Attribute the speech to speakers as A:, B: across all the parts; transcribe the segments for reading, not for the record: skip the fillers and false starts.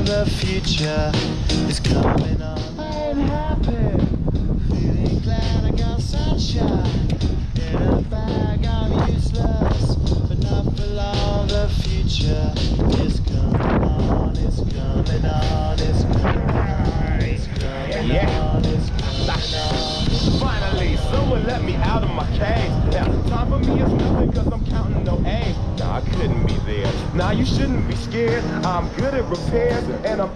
A: The future is coming on. I ain't happy, feeling glad I got sunshine in a bag. I'm useless, but not for long. The future is coming on. It's coming on. It's coming on. It's coming on. It's coming on.
B: Finally, someone let me out of my cage. Now, time for me is nothing cause I'm counting no A's. Nah, I couldn't be there. Nah, you shouldn't be scared. I'm good at repairs and I'm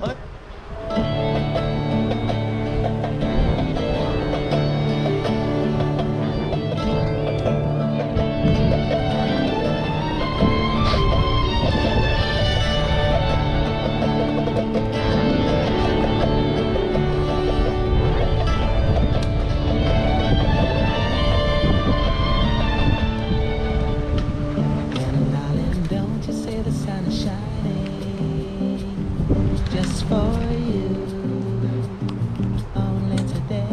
A: just for you, only today.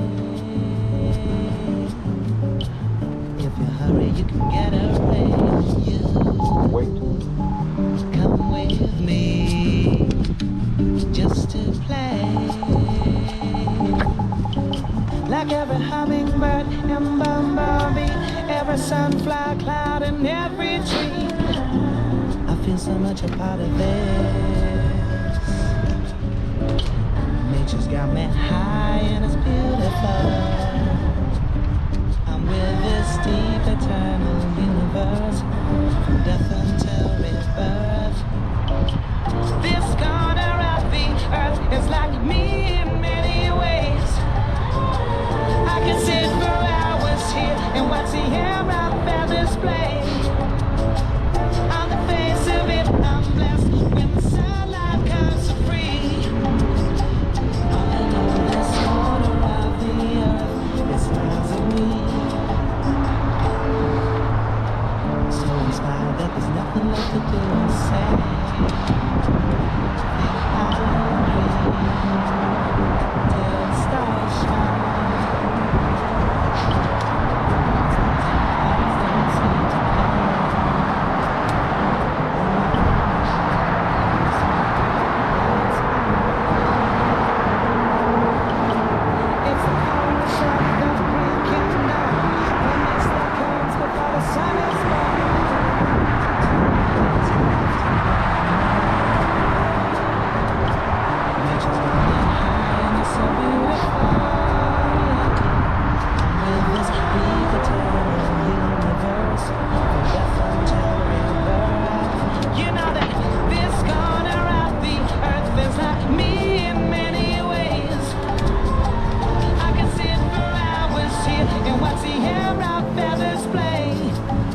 A: If you hurry, you can get away. Come with me, just to play. Like every hummingbird and bumblebee, every sunflower cloud and every tree, I feel so much a part of this. Nature's got me high and it's beautiful.